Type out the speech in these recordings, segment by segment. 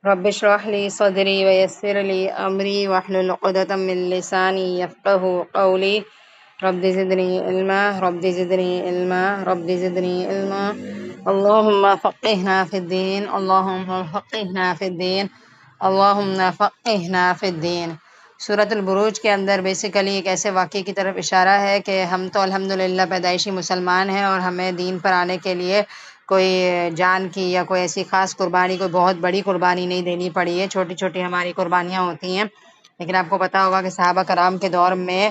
رب اشرح لي صدري ويسر لي أمري واحلل عقدة من لساني يفقه قولي رب زدني علما رب زدني علما رب زدني علما اللهم فقهنا في الدين اللهم فقهنا في الدين اللهم فقهنا في الدين۔ سورۃ البروج کے اندر بیسیکلی ایک ایسے واقعے کی طرف اشارہ ہے کہ ہم تو الحمدللہ پیدائشی مسلمان ہیں اور ہمیں دین پر آنے کے لیے کوئی جان کی یا کوئی ایسی خاص قربانی، کوئی بہت بڑی قربانی نہیں دینی پڑی ہے، چھوٹی چھوٹی ہماری قربانیاں ہوتی ہیں۔ لیکن آپ کو پتہ ہوگا کہ صحابہ کرام کے دور میں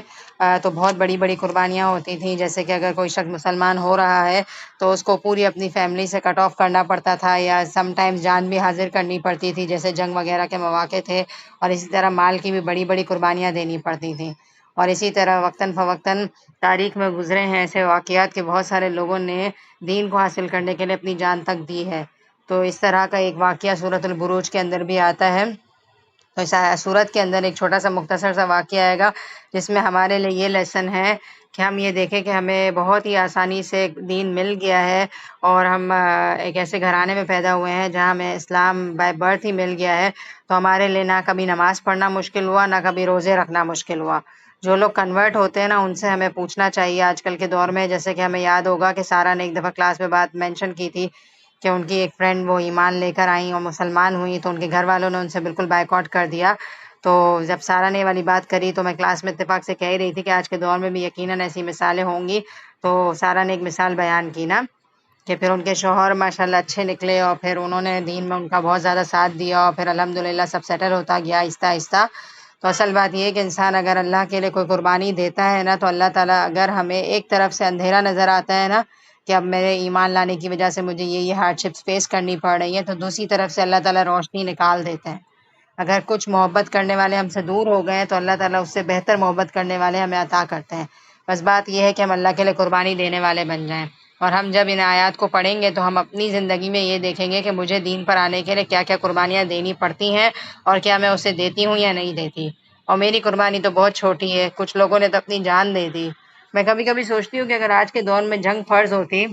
تو بہت بڑی بڑی قربانیاں ہوتی تھیں، جیسے کہ اگر کوئی شخص مسلمان ہو رہا ہے تو اس کو پوری اپنی فیملی سے کٹ آف کرنا پڑتا تھا، یا سم ٹائمز جان بھی حاضر کرنی پڑتی تھی جیسے جنگ وغیرہ کے مواقع تھے، اور اسی طرح مال کی بھی بڑی بڑی قربانیاں دینی پڑتی تھیں۔ اور اسی طرح وقتاً فوقتاً تاریخ میں گزرے ہیں ایسے واقعات کہ بہت سارے لوگوں نے دین کو حاصل کرنے کے لیے اپنی جان تک دی ہے۔ تو اس طرح کا ایک واقعہ سورۃ البروج کے اندر بھی آتا ہے۔ تو اس سورت کے اندر ایک چھوٹا سا مختصر سا واقعہ آئے گا جس میں ہمارے لیے یہ لیسن ہے کہ ہم یہ دیکھیں کہ ہمیں بہت ہی آسانی سے دین مل گیا ہے، اور ہم ایک ایسے گھرانے میں پیدا ہوئے ہیں جہاں ہمیں اسلام بائی برتھ ہی مل گیا ہے۔ تو ہمارے لیے نہ کبھی نماز پڑھنا مشکل ہوا، نہ کبھی روزے رکھنا مشکل ہوا۔ جو لوگ کنورٹ ہوتے ہیں نا، ان سے ہمیں پوچھنا چاہیے آج کل کے دور میں، جیسے کہ ہمیں یاد ہوگا کہ سارا نے ایک دفعہ کلاس میں بات مینشن کی تھی کہ ان کی ایک فرینڈ وہ ایمان لے کر آئیں اور مسلمان ہوئیں، تو ان کے گھر والوں نے ان سے بالکل بائیکاٹ کر دیا۔ تو جب سارا نے یہ والی بات کری تو میں کلاس میں اتفاق سے کہہ ہی رہی تھی کہ آج کے دور میں بھی یقیناً ایسی مثالیں ہوں گی۔ تو سارا نے ایک مثال بیان کی نا کہ پھر ان کے شوہر ماشاءاللہ اچھے نکلے، اور پھر انہوں نے دین میں ان کا بہت زیادہ ساتھ دیا، اور پھر الحمدللہ سب سیٹل ہوتا گیا آہستہ آہستہ۔ تو اصل بات یہ ہے کہ انسان اگر اللہ کے لیے کوئی قربانی دیتا ہے نا، تو اللہ تعالیٰ اگر ہمیں ایک طرف سے اندھیرا نظر آتا ہے نا کہ اب میرے ایمان لانے کی وجہ سے مجھے یہ ہارڈ شپس فیس کرنی پڑ رہی ہیں، تو دوسری طرف سے اللہ تعالیٰ روشنی نکال دیتے ہیں۔ اگر کچھ محبت کرنے والے ہم سے دور ہو گئے ہیں تو اللہ تعالیٰ اس سے بہتر محبت کرنے والے ہمیں عطا کرتے ہیں۔ بس بات یہ ہے کہ ہم اللہ کے لیے قربانی دینے والے بن جائیں، اور ہم جب ان آیات کو پڑھیں گے تو ہم اپنی زندگی میں یہ دیکھیں گے کہ مجھے دین پر آنے کے لیے کیا کیا قربانیاں دینی پڑتی ہیں، اور کیا میں اسے دیتی ہوں یا نہیں دیتی۔ اور میری قربانی تو بہت چھوٹی ہے، کچھ لوگوں نے تو اپنی جان دے دی۔ میں کبھی کبھی سوچتی ہوں کہ اگر آج کے دور میں جنگ فرض ہوتی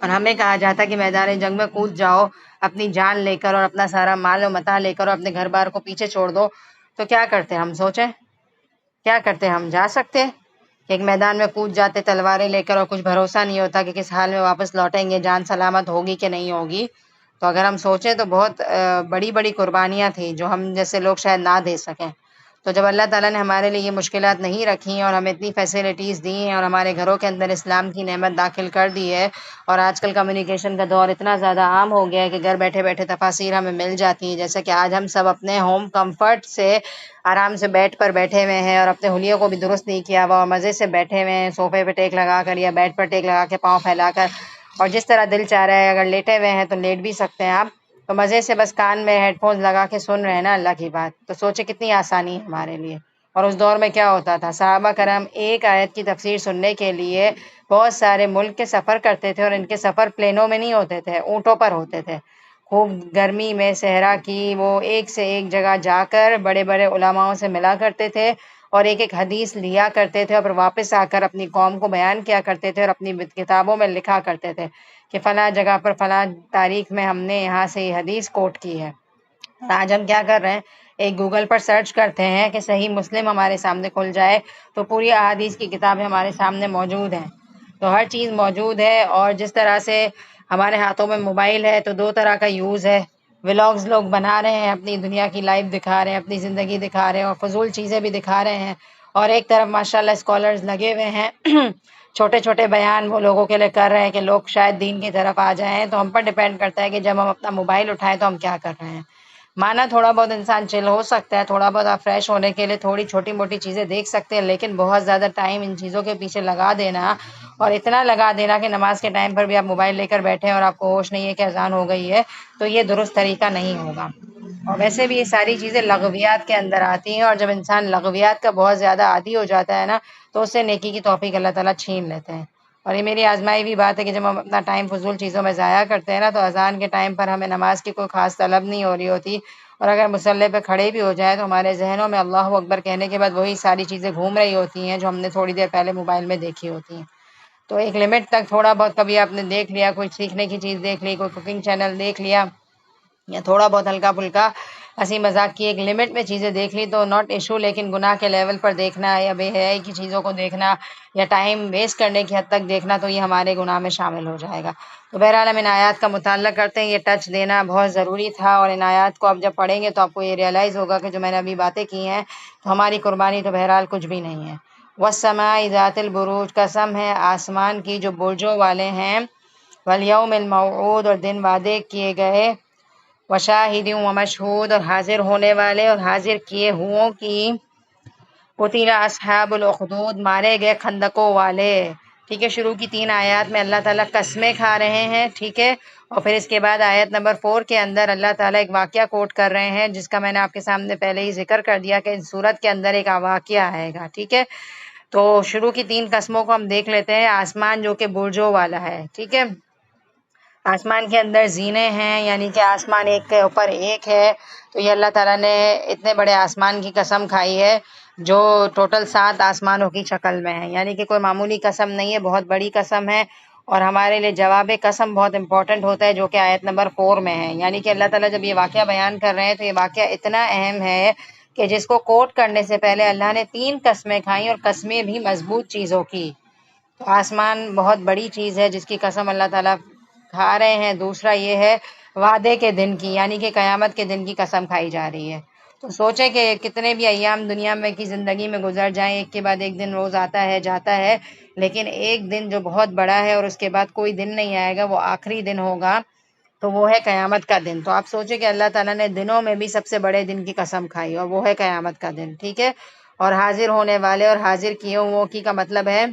اور ہمیں کہا جاتا کہ میدان جنگ میں کود جاؤ اپنی جان لے کر اور اپنا سارا مال و متاع لے کر اور اپنے گھر بار کو پیچھے چھوڑ دو، تو کیا کرتے ہم؟ سوچیں کیا کرتے ہم؟ جا سکتے کہ ایک میدان میں کود جاتے تلواریں لے کر، اور کچھ بھروسہ نہیں ہوتا کہ کس حال میں واپس لوٹیں گے، جان سلامت ہوگی کہ نہیں ہوگی۔ تو اگر ہم سوچیں تو بہت بڑی بڑی قربانیاں تھیں جو ہم جیسے لوگ شاید نہ دے سکیں۔ تو جب اللہ تعالیٰ نے ہمارے لیے یہ مشکلات نہیں رکھی اور ہمیں اتنی فیسلٹیز دی ہیں، اور ہمارے گھروں کے اندر اسلام کی نعمت داخل کر دی ہے، اور آج کل کمیونیکیشن کا دور اتنا زیادہ عام ہو گیا ہے کہ گھر بیٹھے بیٹھے تفاسیر ہمیں مل جاتی ہیں، جیسے کہ آج ہم سب اپنے ہوم کمفرٹ سے آرام سے بیڈ پر بیٹھے ہوئے ہیں، اور اپنے حلیوں کو بھی درست نہیں کیا ہوا، اور مزے سے بیٹھے ہوئے ہیں صوفے پہ ٹیک لگا کر یا بیڈ پر ٹیک لگا کے پاؤں پھیلا کر، اور جس طرح دل چاہ رہا ہے، اگر لیٹے ہوئے ہیں تو لیٹ بھی سکتے ہیں آپ، تو مزے سے بس کان میں ہیڈ فونز لگا کے سن رہے ہیں نا اللہ کی بات۔ تو سوچے کتنی آسانی ہے ہمارے لیے۔ اور اس دور میں کیا ہوتا تھا، صحابہ کرام ایک آیت کی تفسیر سننے کے لیے بہت سارے ملک کے سفر کرتے تھے، اور ان کے سفر پلینوں میں نہیں ہوتے تھے، اونٹوں پر ہوتے تھے۔ خوب گرمی میں صحرا کی وہ ایک سے ایک جگہ جا کر بڑے بڑے علماؤں سے ملا کرتے تھے، اور ایک ایک حدیث لیا کرتے تھے، اور پھر واپس آ کر اپنی قوم کو بیان کیا کرتے تھے، اور اپنی کتابوں میں لکھا کرتے تھے کہ فلاں جگہ پر فلاں تاریخ میں ہم نے یہاں سے یہ حدیث کوٹ کی ہے۔ آج ہم کیا کر رہے ہیں، ایک گوگل پر سرچ کرتے ہیں کہ صحیح مسلم ہمارے سامنے کھل جائے تو پوری احادیث کی کتابیں ہمارے سامنے موجود ہیں۔ تو ہر چیز موجود ہے، اور جس طرح سے ہمارے ہاتھوں میں موبائل ہے تو دو طرح کا یوز ہے۔ ولاگز لوگ بنا رہے ہیں، اپنی دنیا کی لائف دکھا رہے ہیں، اپنی زندگی دکھا رہے ہیں، اور فضول چیزیں بھی دکھا رہے ہیں، اور ایک طرف ماشاءاللہ اسکالرز لگے ہوئے ہیں چھوٹے چھوٹے بیان وہ لوگوں کے لیے کر رہے ہیں کہ لوگ شاید دین کی طرف آ جائیں۔ تو ہم پر ڈیپینڈ کرتا ہے کہ جب ہم اپنا موبائل اٹھائیں تو ہم کیا کر رہے ہیں۔ مانا تھوڑا بہت انسان چل ہو سکتا ہے، تھوڑا بہت آپ فریش ہونے کے لیے تھوڑی چھوٹی موٹی چیزیں دیکھ سکتے ہیں، لیکن بہت زیادہ ٹائم ان چیزوں کے پیچھے لگا دینا، اور اتنا لگا دینا کہ نماز کے ٹائم پر بھی آپ موبائل لے کر بیٹھے ہیں اور آپ کو ہوش نہیں ہے کہ اذان ہو گئی ہے، تو یہ درست طریقہ نہیں ہوگا۔ اور ویسے بھی یہ ساری چیزیں لغویات کے اندر آتی ہیں، اور جب انسان لغویات کا بہت زیادہ عادی ہو جاتا ہے نا، تو اس سے نیکی کی توفیق اللہ تعالیٰ چھین لیتے ہیں۔ اور یہ میری آزمائی بھی بات ہے کہ جب ہم اپنا ٹائم فضول چیزوں میں ضائع کرتے ہیں نا، تو اذان کے ٹائم پر ہمیں نماز کی کوئی خاص طلب نہیں ہو رہی ہوتی، اور اگر مصلی پہ کھڑے بھی ہو جائیں تو ہمارے ذہنوں میں اللہ اکبر کہنے کے بعد وہی ساری چیزیں گھوم رہی ہوتی ہیں جو ہم نے تھوڑی دیر پہلے موبائل میں دیکھی ہوتی ہیں۔ تو ایک لمٹ تک تھوڑا بہت کبھی آپ نے دیکھ لیا، کوئی سیکھنے کی چیز دیکھ لی، کوئی کوکنگ چینل دیکھ لیا، یا تھوڑا بہت ہلکا پھلکا ہنسی مذاق کی ایک لمٹ میں چیزیں دیکھ لی تو ناٹ ایشو، لیکن گناہ کے لیول پر دیکھنا یا بے حیائی کی چیزوں کو دیکھنا یا ٹائم ویسٹ کرنے کی حد تک دیکھنا تو یہ ہمارے گناہ میں شامل ہو جائے گا۔ تو بہرحال ہم ان آیات کا مطالعہ کرتے ہیں، یہ ٹچ دینا بہت ضروری تھا، اور ان آیات کو آپ جب پڑھیں گے تو آپ کو یہ ریئلائز ہوگا کہ جو میں نے ابھی باتیں کی ہیں تو ہماری قربانی تو بہرحال کچھ بھی نہیں ہے۔ والسماء ذات البروج، قسم ہے آسمان کی جو برجوں والے ہیں، والیوم الموعود، اور دن وعدے کیے گئے، وشاہد و مشہود، اور حاضر ہونے والے اور حاضر کیے ہوئوں کی، قتل اصحاب الاخدود، مارے گئے خندقوں والے۔ ٹھیک ہے، شروع کی 3 آیات میں اللہ تعالیٰ قسمیں کھا رہے ہیں، ٹھیک ہے، اور پھر اس کے بعد آیت نمبر 4 کے اندر اللہ تعالیٰ ایک واقعہ کوٹ کر رہے ہیں جس کا میں نے آپ کے سامنے پہلے ہی ذکر کر دیا کہ اس سورت کے اندر ایک واقعہ آئے گا، ٹھیک ہے۔ تو شروع کی 3 قسموں کو ہم دیکھ لیتے ہیں۔ آسمان جو کہ برجوں والا ہے، ٹھیک ہے، آسمان کے اندر زینے ہیں، یعنی کہ آسمان ایک کے اوپر ایک ہے، تو یہ اللہ تعالیٰ نے اتنے بڑے آسمان کی قسم کھائی ہے جو ٹوٹل 7 آسمانوں کی شکل میں ہے، یعنی کہ کوئی معمولی قسم نہیں ہے، بہت بڑی قسم ہے، اور ہمارے لیے جواب قسم بہت امپورٹنٹ ہوتا ہے جو کہ آیت نمبر 4 میں ہے۔ یعنی کہ اللہ تعالیٰ جب یہ واقعہ بیان کر رہے ہیں تو یہ واقعہ اتنا اہم ہے کہ جس کو کوٹ کرنے سے پہلے اللہ نے 3 قسمیں کھائیں، اور قسمیں بھی مضبوط چیزوں کی۔ تو آسمان بہت بڑی چیز ہے جس کی قسم اللہ تعالیٰ کھا رہے ہیں۔ دوسرا یہ ہے وعدے کے دن کی، یعنی کہ قیامت کے دن کی قسم کھائی جا رہی ہے۔ تو سوچیں کہ کتنے بھی ایام دنیا میں کی زندگی میں گزر جائیں، ایک کے بعد ایک دن روز آتا ہے جاتا ہے، لیکن ایک دن جو بہت بڑا ہے اور اس کے بعد کوئی دن نہیں آئے گا، وہ آخری دن ہوگا، تو وہ ہے قیامت کا دن۔ تو آپ سوچیں کہ اللہ تعالیٰ نے دنوں میں بھی سب سے بڑے دن کی قسم کھائی، اور وہ ہے قیامت کا دن، ٹھیک ہے۔ اور حاضر ہونے والے اور حاضر کیے وہ کی کا مطلب ہے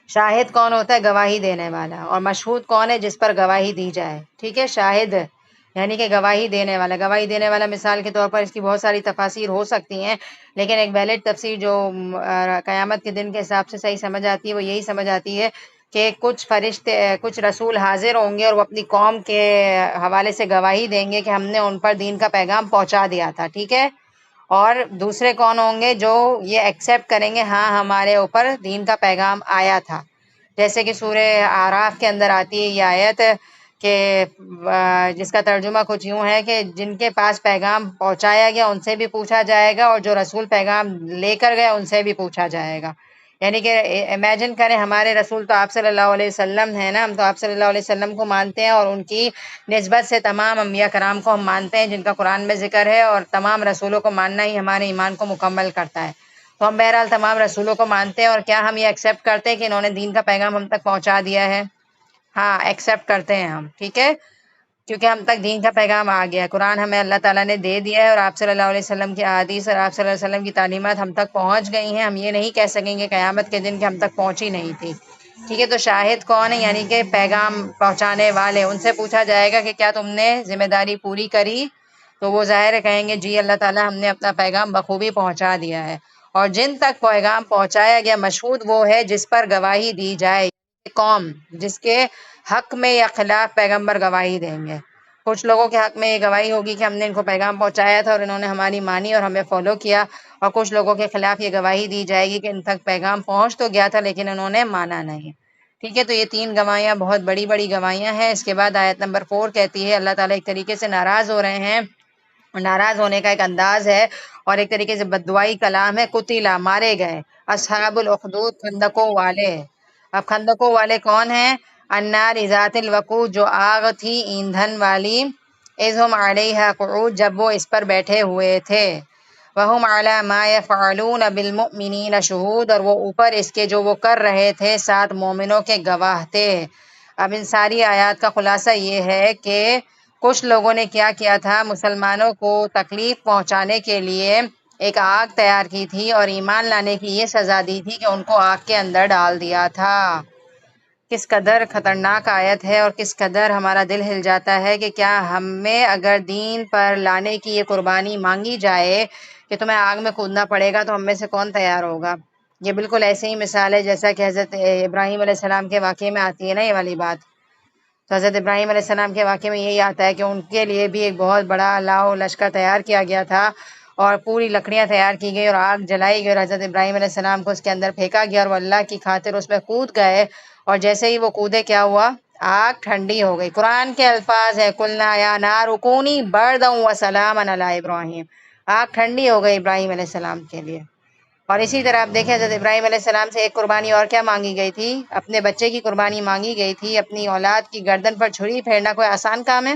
شاہد کون ہوتا ہے؟ گواہی دینے والا، اور مشہود کون ہے؟ جس پر گواہی دی جائے، ٹھیک ہے۔ شاہد یعنی کہ گواہی دینے والا، گواہی دینے والا مثال کے طور پر اس کی بہت ساری تفاسیر ہو سکتی ہیں، لیکن ایک ویلڈ تفسیر جو قیامت کے دن کے حساب سے صحیح سمجھ آتی ہے وہ یہی سمجھ آتی ہے کہ کچھ فرشتے، کچھ رسول حاضر ہوں گے اور وہ اپنی قوم کے حوالے سے گواہی دیں گے کہ ہم نے ان پر دین کا پیغام پہنچا دیا تھا، ٹھیک ہے۔ اور دوسرے کون ہوں گے؟ جو یہ ایکسیپٹ کریں گے ہاں ہمارے اوپر دین کا پیغام آیا تھا، جیسے کہ سورہ اعراف کے اندر آتی ہے یہ آیت کہ جس کا ترجمہ کچھ یوں ہے کہ جن کے پاس پیغام پہنچایا گیا ان سے بھی پوچھا جائے گا، اور جو رسول پیغام لے کر گئے ان سے بھی پوچھا جائے گا۔ یعنی کہ امیجن کریں ہمارے رسول تو آپ صلی اللہ علیہ وسلم ہیں نا، ہم تو آپ صلی اللہ علیہ وسلم کو مانتے ہیں، اور ان کی نسبت سے تمام انبیاء کرام کو ہم مانتے ہیں جن کا قرآن میں ذکر ہے، اور تمام رسولوں کو ماننا ہی ہمارے ایمان کو مکمل کرتا ہے۔ تو ہم بہرحال تمام رسولوں کو مانتے ہیں، اور کیا ہم یہ ایکسیپٹ کرتے ہیں کہ انہوں نے دین کا پیغام ہم تک پہنچا دیا ہے؟ ہاں، ایکسیپٹ کرتے ہیں ہم، ٹھیک ہے، کیونکہ ہم تک دین کا پیغام آ گیا ہے، قرآن ہمیں اللہ تعالیٰ نے دے دیا ہے، اور آپ صلی اللہ علیہ وسلم کی احادیث اور آپ صلی اللہ علیہ وسلم کی تعلیمات ہم تک پہنچ گئی ہیں۔ ہم یہ نہیں کہہ سکیں گے قیامت کے دن کہ ہم تک پہنچی نہیں تھی، ٹھیک ہے۔ تو شاہد کون ہے؟ یعنی کہ پیغام پہنچانے والے، ان سے پوچھا جائے گا کہ کیا تم نے ذمہ داری پوری کری؟ تو وہ ظاہر ہے کہیں گے جی اللہ تعالیٰ ہم نے اپنا پیغام بخوبی پہنچا دیا ہے۔ اور جن تک پیغام پہنچایا گیا، مشہود وہ ہے جس پر گواہی دی جائے، قوم جس کے حق میں یا خلاف پیغمبر گواہی دیں گے۔ کچھ لوگوں کے حق میں یہ گواہی ہوگی کہ ہم نے ان کو پیغام پہنچایا تھا اور انہوں نے ہماری مانی اور ہمیں فالو کیا، اور کچھ لوگوں کے خلاف یہ گواہی دی جائے گی کہ ان تک پیغام پہنچ تو گیا تھا لیکن انہوں نے مانا نہیں، ٹھیک ہے۔ تو یہ 3 گواہیاں بہت بڑی بڑی گواہیاں ہیں۔ اس کے بعد آیت نمبر 4 کہتی ہے اللہ تعالیٰ ایک طریقے سے ناراض ہو رہے ہیں، اور ناراض ہونے کا ایک انداز ہے اور ایک طریقے سے بددعائی کلام ہے، قتلا، مارے گئے، اصحاب الاخدود، خندقوں والے۔ اب خندقوں والے کون ہیں؟ النار ذات الوقود، جو آگ تھی ایندھن والی، اذ ہم علیہا قعود، جب وہ اس پر بیٹھے ہوئے تھے، وہم علی ما یفعلون بالمؤمنین شہود، اور وہ اوپر اس کے جو وہ کر رہے تھے ساتھ مومنوں کے گواہ تھے۔ اب ان ساری آیات کا خلاصہ یہ ہے کہ کچھ لوگوں نے کیا کیا تھا، مسلمانوں کو تکلیف پہنچانے کے لیے ایک آگ تیار کی تھی اور ایمان لانے کی یہ سزا دی تھی کہ ان کو آگ کے اندر ڈال دیا تھا۔ کس قدر خطرناک آیت ہے، اور کس قدر ہمارا دل ہل جاتا ہے کہ کیا ہمیں اگر دین پر لانے کی یہ قربانی مانگی جائے کہ تمہیں آگ میں کودنا پڑے گا تو ہم میں سے کون تیار ہوگا؟ یہ بالکل ایسے ہی مثال ہے جیسا کہ حضرت ابراہیم علیہ السلام کے واقعے میں آتی ہے نا یہ والی بات۔ تو حضرت ابراہیم علیہ السلام کے واقعے میں یہی آتا ہے کہ ان کے لیے بھی ایک بہت بڑا لاؤ لشکر تیار کیا گیا تھا، اور پوری لکڑیاں تیار کی گئی اور آگ جلائی گئی، اور حضرت ابراہیم علیہ السلام کو اس کے اندر پھینکا گیا، اور وہ اللہ کی خاطر اس میں کود گئے، اور جیسے ہی وہ کودے کیا ہوا؟ آگ ٹھنڈی ہو گئی. قرآن کے الفاظ ہے قلنا یا نار کونی بردا و سلاما علی ابراہیم. آگ ٹھنڈی ہو گئی ابراہیم علیہ السلام کے لیے. اور اسی طرح آپ دیکھیں حضرت ابراہیم علیہ السلام سے ایک قربانی اور کیا مانگی گئی تھی؟ اپنے بچے کی قربانی مانگی گئی تھی. اپنی اولاد کی گردن پر چھری پھیرنا کوئی آسان کام ہے؟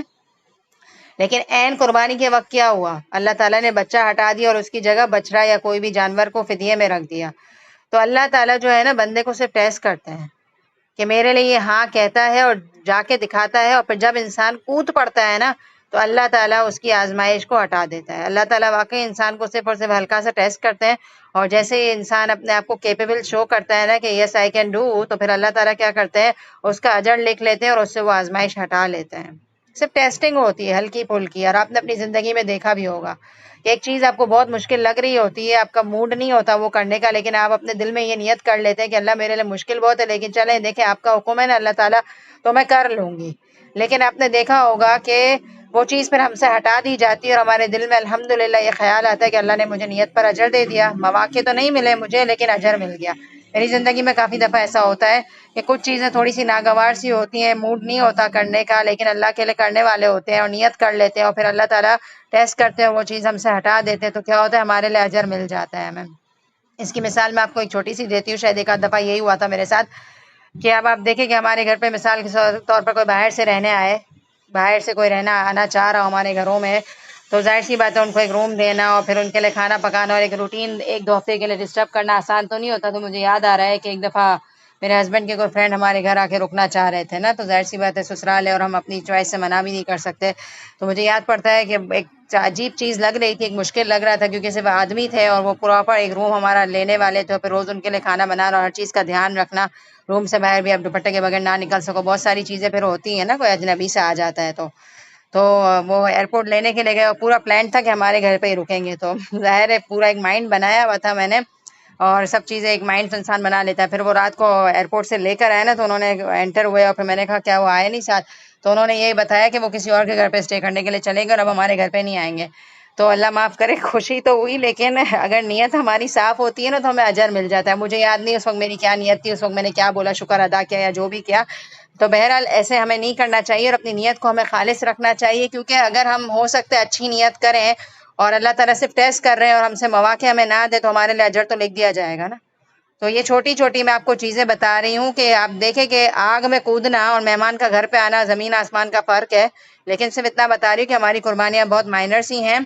لیکن عین قربانی کے وقت کیا ہوا؟ اللہ تعالیٰ نے بچہ ہٹا دیا اور اس کی جگہ بچڑا یا کوئی بھی جانور کو فدیے میں رکھ دیا. تو اللہ تعالیٰ جو ہے نا بندے کو صرف ٹیسٹ کرتے ہیں کہ میرے لیے یہ ہاں کہتا ہے اور جا کے دکھاتا ہے، اور پھر جب انسان کود پڑتا ہے نا تو اللہ تعالیٰ اس کی آزمائش کو ہٹا دیتا ہے. اللہ تعالیٰ واقعی انسان کو صرف اور صرف ہلکا سا ٹیسٹ کرتے ہیں، اور جیسے ہی انسان اپنے آپ کو کیپیبل شو کرتا ہے نا کہ یس آئی کین ڈو، تو پھر اللہ تعالیٰ کیا کرتے ہیں؟ اس کا اجر لکھ لیتے ہیں اور اس سے وہ آزمائش ہٹا لیتے ہیں. صرف ٹیسٹنگ ہوتی ہے ہلکی پھلکی. اور آپ نے اپنی زندگی میں دیکھا بھی ہوگا کہ ایک چیز آپ کو بہت مشکل لگ رہی ہوتی ہے، آپ کا موڈ نہیں ہوتا وہ کرنے کا، لیکن آپ اپنے دل میں یہ نیت کر لیتے ہیں کہ اللہ میرے لیے مشکل بہت ہے لیکن چلیں دیکھیں آپ کا حکم ہے نا اللہ تعالیٰ تو میں کر لوں گی. لیکن آپ نے دیکھا ہوگا کہ وہ چیز پھر ہم سے ہٹا دی جاتی ہے اور ہمارے دل میں الحمدللہ یہ خیال آتا ہے کہ اللہ نے مجھے نیت پر اجر دے دیا. مواقع تو نہیں ملے مجھے لیکن اجر مل گیا. میری زندگی میں کافی دفعہ ایسا ہوتا ہے کہ کچھ چیزیں تھوڑی سی ناگوار سی ہوتی ہیں، موڈ نہیں ہوتا کرنے کا، لیکن اللہ کے لیے کرنے والے ہوتے ہیں اور نیت کر لیتے ہیں اور پھر اللہ تعالیٰ ٹیسٹ کرتے ہیں، وہ چیز ہم سے ہٹا دیتے ہیں تو کیا ہوتا ہے؟ ہمارے لیے اجر مل جاتا ہے ہمیں. اس کی مثال میں آپ کو ایک چھوٹی سی دیتی ہوں. شاید ایک آدھ دفعہ یہی ہوا تھا میرے ساتھ کہ اب آپ دیکھیں کہ ہمارے گھر پہ مثال کے طور پر کوئی باہر سے رہنے آئے، باہر سے کوئی آنا چاہ رہا ہو ہمارے گھروں میں، تو ظاہر سی بات ہے ان کو ایک روم دینا اور پھر ان کے لیے کھانا پکانا اور ایک روٹین ایک دو ہفتے کے لیے ڈسٹرب کرنا آسان تو نہیں ہوتا. تو مجھے یاد آ رہا ہے کہ ایک دفعہ میرے ہسبینڈ کے کوئی فرینڈ ہمارے گھر آ کے رکنا چاہ رہے تھے نا، تو ظاہر سی بات ہے سسرال ہے اور ہم اپنی چوائس سے منع بھی نہیں کر سکتے. تو مجھے یاد پڑتا ہے کہ ایک عجیب چیز لگ رہی تھی، ایک مشکل لگ رہا تھا کیونکہ صرف آدمی تھے اور وہ پراپر ایک روم ہمارا لینے والے تھے، پھر روز ان کے لیے کھانا بنانا اور ہر چیز کا دھیان رکھنا. روم سے باہر بھی اب دوپٹے کے بغیر نہ نکل سکو، بہت ساری چیزیں پھر ہوتی ہیں نا کوئی اجنبی سے آ جاتا ہے. تو وہ ایئرپورٹ لینے کے لیے گئے اور پورا پلان تھا کہ ہمارے گھر پہ ہی رکیں گے. تو ظاہر ہے پورا ایک مائنڈ بنایا ہوا تھا میں نے، اور سب چیزیں ایک مائنڈ سے انسان بنا لیتا ہے. پھر وہ رات کو ایئرپورٹ سے لے کر آئے نا تو انہوں نے انٹر ہوئے اور پھر میں نے کہا کیا وہ آئے نہیں ساتھ؟ تو انہوں نے یہی بتایا کہ وہ کسی اور کے گھر پہ اسٹے کرنے کے لیے چلیں گے اور اب ہمارے گھر پہ نہیں آئیں گے. تو اللہ معاف کرے، خوشی تو ہوئی لیکن اگر نیت ہماری صاف ہوتی ہے نا تو ہمیں اجر مل جاتا ہے. مجھے یاد نہیں اس وقت میری کیا نیت تھی، اس وقت میں نے کیا بولا، شکر ادا کیا یا جو بھی کیا. تو بہرحال ایسے ہمیں نہیں کرنا چاہیے اور اپنی نیت کو ہمیں خالص رکھنا چاہیے، کیونکہ اگر ہم ہو سکتا ہے اچھی نیت کریں اور اللہ تعالیٰ صرف ٹیسٹ کر رہے ہیں اور ہم سے مواقع ہمیں نہ دے تو ہمارے لیے اجر تو لکھ دیا جائے گا نا. تو یہ چھوٹی چھوٹی میں آپ کو چیزیں بتا رہی ہوں کہ آپ دیکھیں کہ آگ میں کودنا اور مہمان کا گھر پہ آنا زمین آسمان کا فرق ہے، لیکن صرف اتنا بتا رہی ہوں کہ ہماری قربانیاں بہت مائنر سی ہیں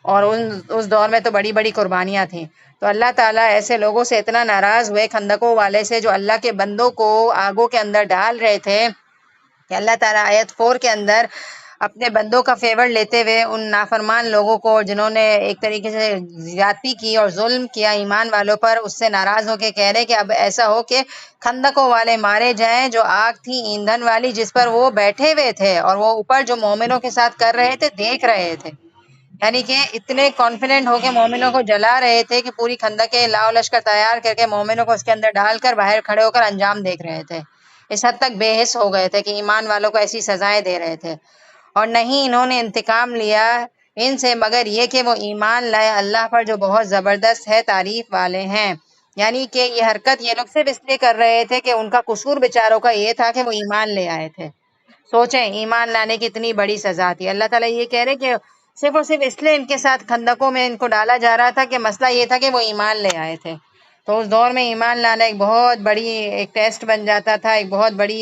اور اس دور میں تو بڑی بڑی قربانیاں تھیں. تو اللہ تعالیٰ ایسے لوگوں سے اتنا ناراض ہوئے، خندقوں والے سے جو اللہ کے بندوں کو آگوں کے اندر ڈال رہے تھے، کہ اللہ تعالیٰ آیت 4 کے اندر اپنے بندوں کا فیور لیتے ہوئے ان نافرمان لوگوں کو جنہوں نے ایک طریقے سے زیادتی کی اور ظلم کیا ایمان والوں پر، اس سے ناراض ہو کے کہہ رہے کہ اب ایسا ہو کہ خندقوں والے مارے جائیں، جو آگ تھی ایندھن والی جس پر وہ بیٹھے ہوئے تھے اور وہ اوپر جو مومنوں کے ساتھ کر رہے تھے دیکھ رہے تھے. یعنی کہ اتنے کانفیڈنٹ ہو کے مومنوں کو جلا رہے تھے کہ پوری خندقیں لاؤ لشکر تیار کر کے مومنوں کو اس کے اندر ڈال کر باہر کھڑے ہو کر انجام دیکھ رہے تھے. اس حد تک بے حس ہو گئے تھے کہ ایمان والوں کو ایسی سزائیں دے رہے تھے. اور نہیں انہوں نے انتقام لیا ان سے مگر یہ کہ وہ ایمان لائے اللہ پر جو بہت زبردست ہے، تعریف والے ہیں. یعنی کہ یہ حرکت یہ لوگ صرف اس لیے کر رہے تھے کہ ان کا قصور بیچاروں کا یہ تھا کہ وہ ایمان لے آئے تھے. سوچیں ایمان لانے کی اتنی بڑی سزا تھی. اللہ تعالیٰ یہ کہہ رہے کہ صرف اور صرف اس لیے ان کے ساتھ خندقوں میں ان کو ڈالا جا رہا تھا کہ مسئلہ یہ تھا کہ وہ ایمان لے آئے تھے. تو اس دور میں ایمان لانا ایک بہت بڑی ایک ٹیسٹ بن جاتا تھا، ایک بہت بڑی